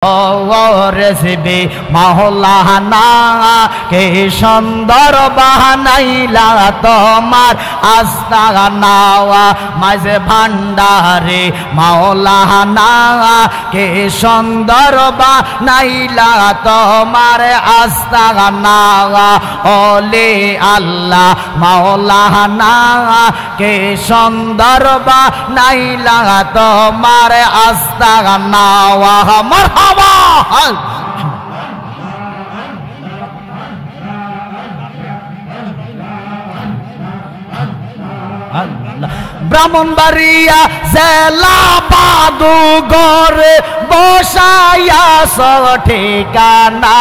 Recipe মাওলানা কে সুন্দর বানাইলা তোমার আস্তানা মাঝে ভান্ডারে মাওলানা কে সুন্দর বানাইলা তোমার আস্তানা ওলি আল্লাহ মাওলানা কে সুন্দর বানাইলা তোমার আস্তানা মারহাবা ব্রাহ্মণবাড়িয়া জেলা বাদুগরে বসাইয়া ঠিকানা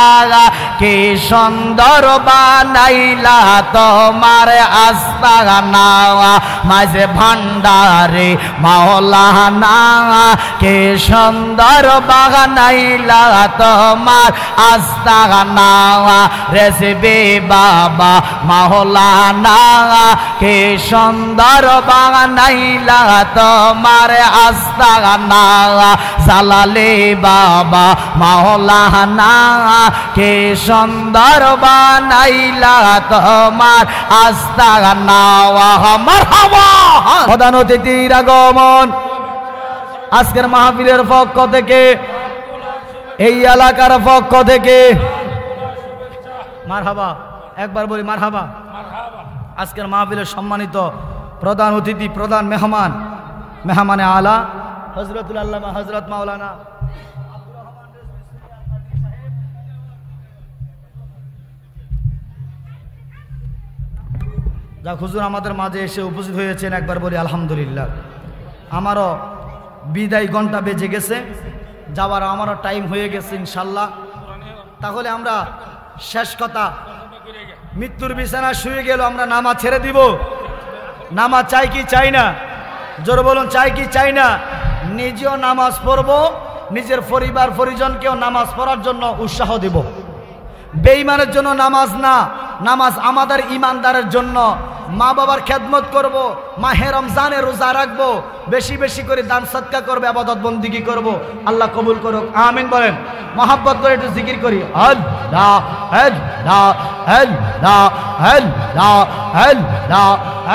কি সুন্দর বানাইলা তোমার আস্তানা মাঝে ভান্ডারে মাওলানা কি সুন্দর বানাইলা তোমার আস্তানা রেসিপি বাবা মাওলানা কি সুন্দর বানাইলা তোমার আস্তানা জালালি বাবা মাওলানা কে সুন্দর বানাইলা তোমার আস্তানা মারহাবা। প্রধান অতিথির আগমন আজকের মাহফিলের পক্ষ থেকে, এই এলাকার পক্ষ থেকে মারহাবা, একবার বলি মারহাবা। আজকের মাহফিলের সম্মানিত প্রধান অতিথি, প্রধান মেহমানে আলা হযরতুল আল্লামা হযরত মাওলানা যা হুজুর আমাদের মাঝে এসে উপস্থিত হয়েছেন, একবার বলি আলহামদুলিল্লাহ। আমারও বিদায় ঘন্টা বেজে গেছে, যাওয়ার আমারও টাইম হয়ে গেছে ইনশাল্লাহ। তাহলে আমরা শেষ কথা, মৃত্যুর বিছানা শুয়ে গেল, আমরা নামাজ ছেড়ে দিব। নামাজ চাই কি চাই না? জোর বলুন, চাই কি চাই না? নিজেও নামাজ পড়ব, নিজের পরিবার পরিজনকেও নামাজ পড়ার জন্য উৎসাহ দেব। বেঈমানের জন্য নামাজ না, নামাজ আমাদের ইমানদারের জন্য। মা বাবার খেদমত করব, মাহে রমজানে রোজা রাখবো, বেশি বেশি করে দান সদকা করবে, ইবাদত বন্দেগী করব। আল্লাহ কবুল করুক, আমিন বলেন। মহব্বত করে একটু জিকির করি, আল্লাহ আল্লাহ আল্লাহ আল্লাহ আল্লাহ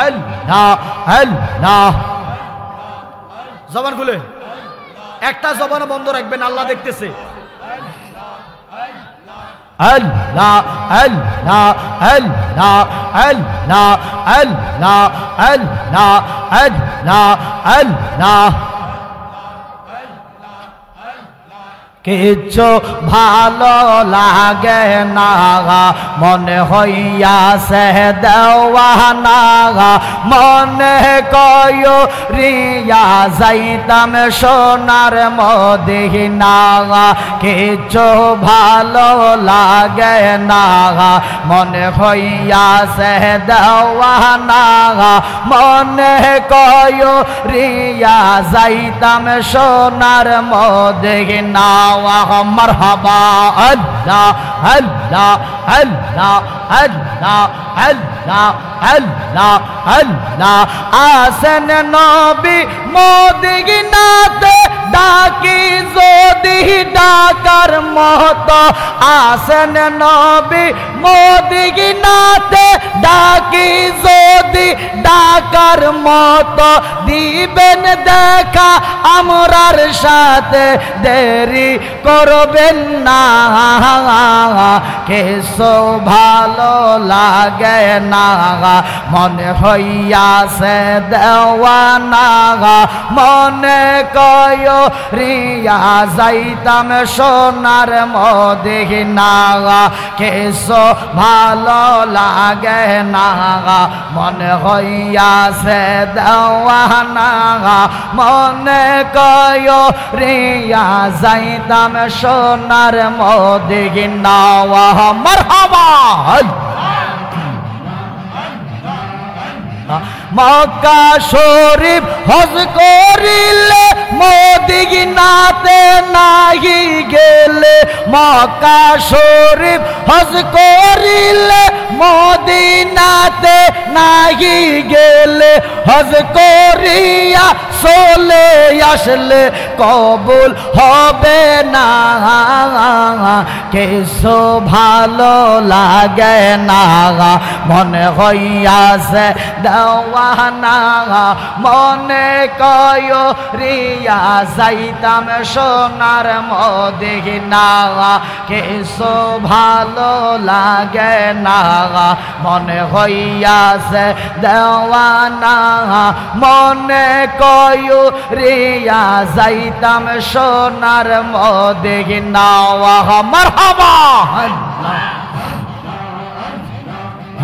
আল্লাহ আল্লাহ। জবান খুলে, একটা জবান বন্ধ রাখবেন, আল্লাহ দেখতেছে। আল্লাহ আল্লাহ আল্লাহ আল্লাহ আল্লাহ আল্লাহ আল্লাহ আল্লাহ। কিচ্ছু ভালো লাগে না, মনে হইয়াছে দেওয়ানা, মনে কয় রিয়া যাইতাম সোনার মদিনা। কিচ্ছু ভালো লাগে না, মনে হইয়াছে দেওয়ানা, মনে কয় রিয়া যাইতাম সোনার মদিনা। মারহাবা আল্লাহ আল্লাহ আল্লাহ আল্লাহ আল্লাহ আল্লাহ আল্লাহ। আসেন নবী মদিনাতে, ডাকি যদি ডাকার মতো। আসেন নবী মদিনাতে, ডাকি যদি ডাকার মতো। দিবেন দেখা আমরার সাথে, দেরি করবেন না। কেসো ভালো লাগে না, মনে হইয়াছে দেওয়ানা, মনে কয় রিয়া যাইতাম সোনার মদিনা। কেসো ভালো লাগে না, মনে হইয়াছে দেওয়ানা, মনে কয় রিয়া যাইতাম সোনার মদিনা। মারহাবা। মক্কা শরীফ হজ করিলে, মদিনাতে নাহি গেলে। মক্কা শরীফ হজ করিলে, মদিনাতে নাহি গেলে। হজ করিয়া চলে আসলে কবুল হবে না, কিছু ভালো লাগে না, মনে হইয়াছে দেওয়ানা, মনে কয় রিয়া যাইতাম সোনার মদিনা, কিছু ভালো লাগে না, মনে হইয়াছে দেওয়ানা, মনে কয় রিয়া যাইতাম সোনার মদিনা। মারহাবা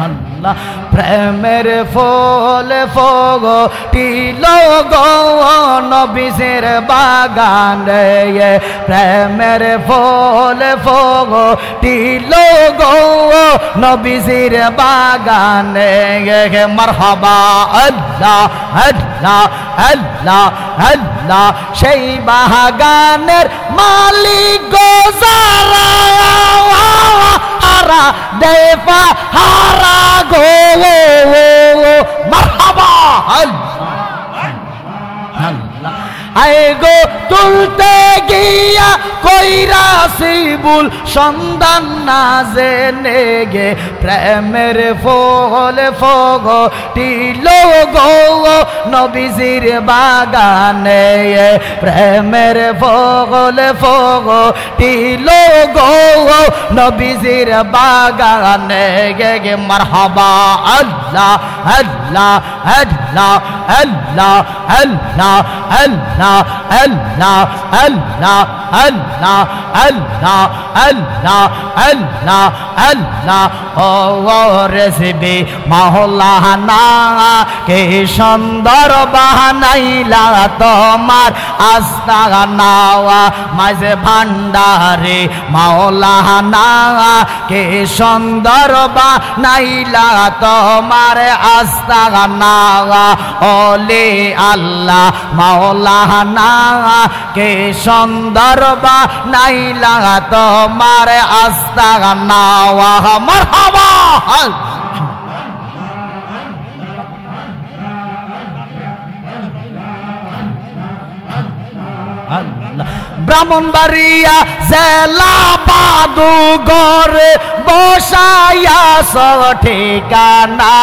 আল্লাহ প্রেমের ফুল ফুটিল গো নবীর বাগানে, প্রেমের ফুল ফুটিল গো নবীর বাগানে। মারহাবা আল্লাহ আল্লাহ আল্লাহ আল্লাহ সেই বাগানের মালিক গো যারা হারা দেবা হারা গো। মারহাবা আয় গো তুলতে গিয়া কইরা শিবুল সন্ধান না জেনে গে, প্রেমের ফুল ফুটিল গো নবীজির বাগানে, প্রেমের ফুল ফুটিল গো নবীজির বাগানে। গে মারহাবা আল্লাহ আল্লাহ আল্লাহ আল্লাহ আল্লাহ আল্লাহ আল্লাহ আল্লাহ আল্লাহ আল্লাহ আল্লাহ আল্লাহ আল্লাহ। ও রেসিবি মাওলানা কে সুন্দর বানাইলা তোমার আস্তানা, মাঝে ভান্ডারে মাওলানা কে সুন্দর বানাইলা তোমার আস্তানা, ওলে আল্লাহ মাওলানা কে সুন্দর বানাইলা তোমার আস্তানা। মারহাবা ব্রাহ্মণবাড়িয়া জেলা বাদুগরে বসাইয়া ঠিকানা,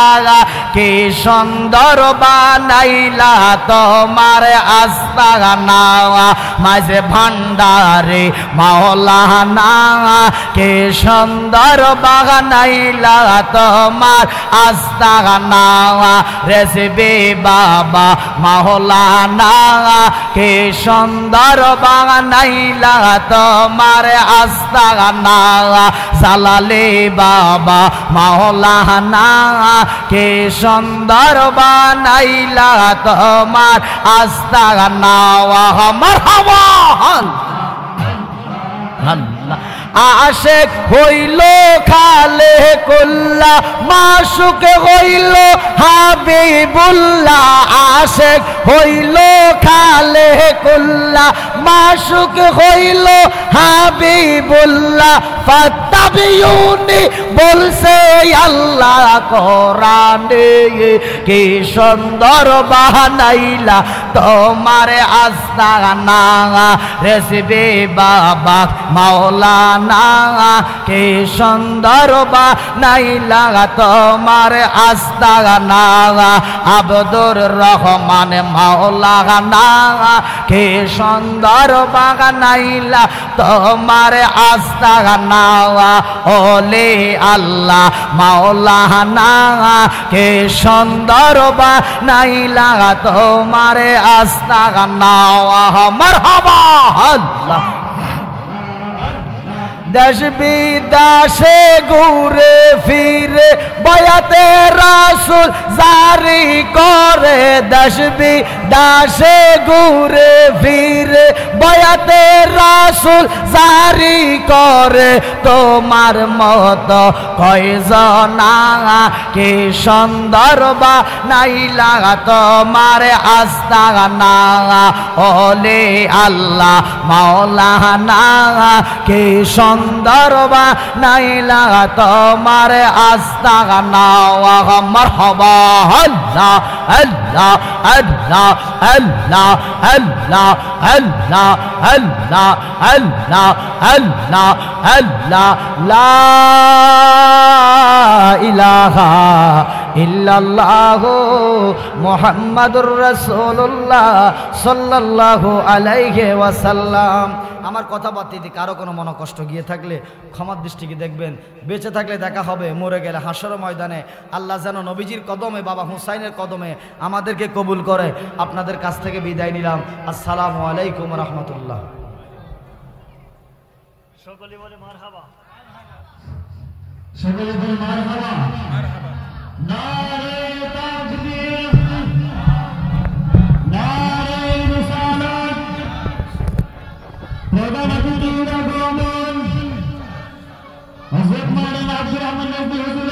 কি সুন্দর বানাইলা তোমার আস্তানা, মাঝে ভান্ডারে মাওলানা কে সুন্দর বানাইলা তোমার আস্তানা, রেসিবি বাবা মাওলানা কে সুন্দর বানাইলা তোমার আস্তানা, জালালে বাবা মাওলানা কে সুন্দর বানাইলা তোমার আস্তানা। মারহাবা আল্লাহ আশেক হইল খালে কুল্লা, মাসুক হইল হাবিবুল্লাহ, আশেক হইল খালে কুল্লা, মাসুক হইল হাবিবুল্লাহ, ফাত্তাবিউনি বলছে আল্লাহ কোরআনে, কি সুন্দর বানাইলা তোমার আস্তানা, রেসিবি বাবা মাওলানা কে সুন্দর বানাইলা তোমার আস্তানা, আব্দুর রহমান মাওলানা কে সুন্দর বানাইলা তোমার আস্তানা, ওলে আল্লাহ মাওলানা কে সুন্দর বানাইলা তোমার আস্তানা। মারহাবা আল্লাহ দেশ বিদেশে ঘুরে ফিরে বয়াতে রাসূল জারি করে, দেশ বিদেশে ঘুরে ফিরে বয়াতে রাসূল জারি করে, তোমার মতো কয়জনা কি সুন্দর বানাইলা তোমার আস্তানা, ওলে আল্লাহ মাওলানা কি সুন্দর সুন্দর বানাইলা তোমার আস্তানা মারহাবা আল্লাহ আল্লাহ আল্লাহ আল্লাহ আল্লাহ আল্লাহ আল্লাহ আল্লাহ আল্লাহ আল্লাহ লা ইলাহা ইল্লাল্লাহু মুহাম্মাদুর রাসূলুল্লাহ সাল্লাল্লাহু আলাইহি ওয়াসাল্লাম। আমার কথাবার্তাতে কারো কোনো মনে কষ্ট গিয়ে থাকলে ক্ষমার দৃষ্টিকে দেখবেন। বেঁচে থাকলে দেখা হবে, মরে গেলে হাসর ময়দানে। আল্লাহ যেন নবীজির কদমে, বাবা হুসাইনের কদমে আমাদেরকে কবুল করে। আপনাদের কাছ থেকে বিদায় নিলাম। আসসালামু আলাইকুম রহমতুল্লাহ। সকলে বলে মারহাবা, সকলে বলে মারহাবা, নারে তাকবীর, নারে রিসালাত। প্রধান অতিথির আগমন হযরত মাওলানা আব্দুর রহমান নবী হুজুর